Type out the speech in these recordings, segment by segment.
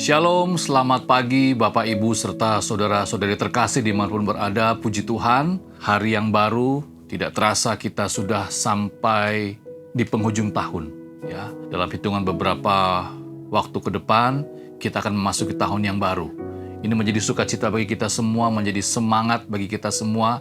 Shalom, selamat pagi Bapak Ibu serta saudara-saudari terkasih dimanapun berada. Puji Tuhan, hari yang baru, tidak terasa kita sudah sampai di penghujung tahun. Ya, dalam hitungan beberapa waktu ke depan, kita akan memasuki tahun yang baru. Ini menjadi sukacita bagi kita semua, menjadi semangat bagi kita semua,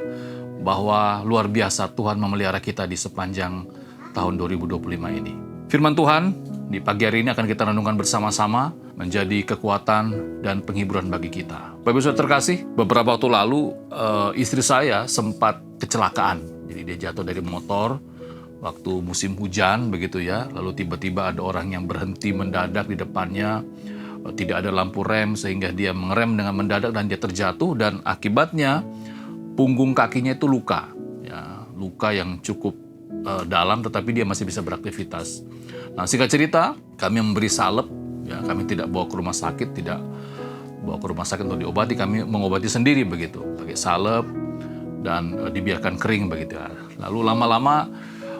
bahwa luar biasa Tuhan memelihara kita di sepanjang tahun 2025 ini. Firman Tuhan di pagi hari ini akan kita renungkan bersama-sama, menjadi kekuatan dan penghiburan bagi kita. Bapak Ibu Saudara terkasih, beberapa waktu lalu istri saya sempat kecelakaan. Jadi dia jatuh dari motor waktu musim hujan begitu ya. Lalu tiba-tiba ada orang yang berhenti mendadak di depannya, tidak ada lampu rem sehingga dia mengerem dengan mendadak dan dia terjatuh, dan akibatnya punggung kakinya itu luka. Ya, luka yang cukup dalam, tetapi dia masih bisa beraktivitas. Nah, singkat cerita, kami memberi salep. Ya, kami tidak bawa ke rumah sakit, tidak bawa ke rumah sakit untuk diobati. Kami mengobati sendiri begitu, pakai salep dan dibiarkan kering begitu ya. Lalu lama-lama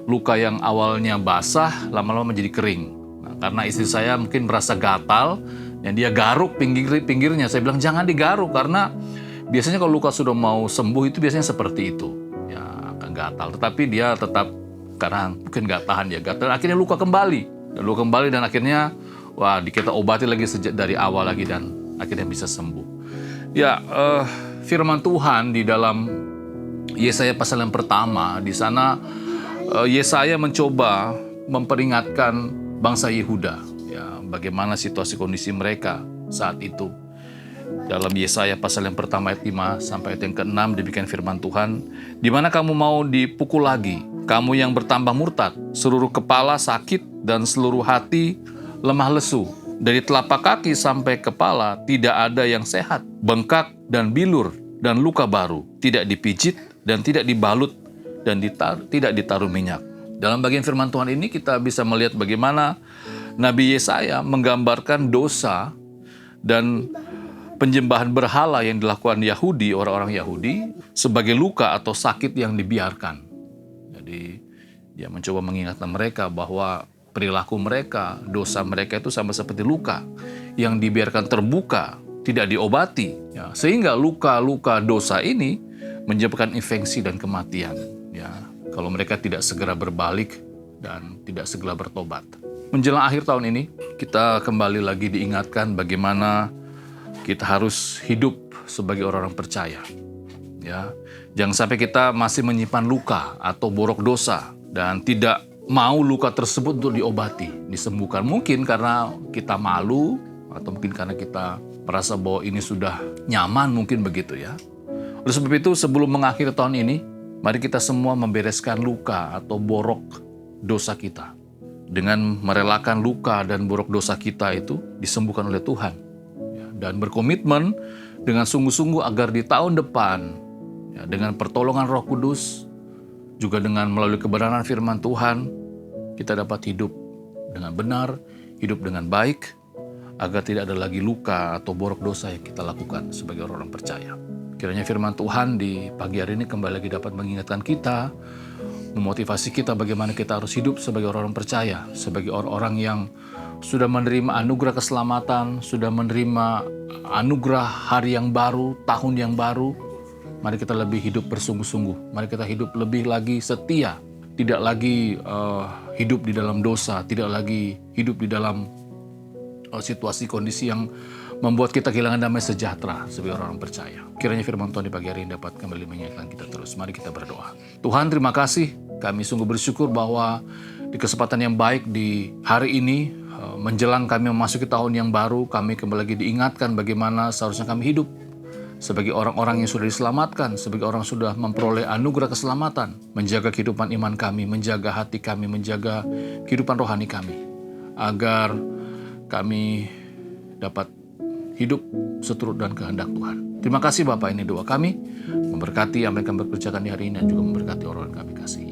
luka yang awalnya basah, lama-lama menjadi kering. Nah, karena istri saya mungkin merasa gatal, dan dia garuk pinggirnya. Saya bilang jangan digaruk, karena biasanya kalau luka sudah mau sembuh itu biasanya seperti itu. Ya, akan gatal. Tetapi dia tetap, karena mungkin nggak tahan dia gatal, akhirnya luka kembali. Dan akhirnya kita obati lagi sejak dari awal lagi, dan akhirnya bisa sembuh. Ya, firman Tuhan di dalam Yesaya pasal yang pertama, di sana Yesaya mencoba memperingatkan bangsa Yehuda, ya, bagaimana situasi kondisi mereka saat itu. Dalam Yesaya pasal yang pertama ayat 5 sampai ayat yang ke-6 demikian firman Tuhan, "Di mana kamu mau dipukul lagi, kamu yang bertambah murtad, seluruh kepala sakit dan seluruh hati lemah lesu. Dari telapak kaki sampai kepala tidak ada yang sehat, bengkak dan bilur dan luka baru, tidak dipijit dan tidak dibalut dan tidak ditaruh minyak." Dalam bagian firman Tuhan ini kita bisa melihat bagaimana Nabi Yesaya menggambarkan dosa dan penyembahan berhala yang dilakukan Yahudi, orang-orang Yahudi, sebagai luka atau sakit yang dibiarkan. Jadi dia mencoba mengingatkan mereka bahwa perilaku mereka, dosa mereka itu sama seperti luka yang dibiarkan terbuka, tidak diobati. Ya, sehingga luka-luka dosa ini menyebabkan infeksi dan kematian. Ya, kalau mereka tidak segera berbalik dan tidak segera bertobat. Menjelang akhir tahun ini, kita kembali lagi diingatkan bagaimana kita harus hidup sebagai orang-orang percaya. Ya, jangan sampai kita masih menyimpan luka atau borok dosa dan tidak mau luka tersebut untuk diobati, disembuhkan. Mungkin karena kita malu, atau mungkin karena kita merasa bahwa ini sudah nyaman, mungkin begitu ya. Oleh sebab itu, sebelum mengakhiri tahun ini, mari kita semua membereskan luka atau borok dosa kita. Dengan merelakan luka dan borok dosa kita itu disembuhkan oleh Tuhan. Ya, dan berkomitmen dengan sungguh-sungguh agar di tahun depan, ya, dengan pertolongan Roh Kudus, juga dengan melalui kebenaran firman Tuhan, kita dapat hidup dengan benar, hidup dengan baik, agar tidak ada lagi luka atau borok dosa yang kita lakukan sebagai orang-orang percaya. Kiranya firman Tuhan di pagi hari ini kembali lagi dapat mengingatkan kita, memotivasi kita bagaimana kita harus hidup sebagai orang-orang percaya, sebagai orang-orang yang sudah menerima anugerah keselamatan, sudah menerima anugerah hari yang baru, tahun yang baru. Mari kita lebih hidup bersungguh-sungguh, mari kita hidup lebih lagi setia, tidak lagi hidup di dalam dosa, tidak lagi hidup di dalam situasi kondisi yang membuat kita kehilangan damai sejahtera sebagai orang percaya. Kiranya firman Tuhan di pagi hari ini dapat kembali mengingatkan kita terus. Mari kita berdoa. Tuhan, terima kasih. Kami sungguh bersyukur bahwa di kesempatan yang baik di hari ini, menjelang kami memasuki tahun yang baru, kami kembali lagi diingatkan bagaimana seharusnya kami hidup sebagai orang-orang yang sudah diselamatkan, sebagai orang yang sudah memperoleh anugerah keselamatan, menjaga kehidupan iman kami, menjaga hati kami, menjaga kehidupan rohani kami, agar kami dapat hidup seturut dan kehendak Tuhan. Terima kasih Bapak, ini doa kami, memberkati apa yang kami kerjakan di hari ini, dan juga memberkati orang yang kami kasih.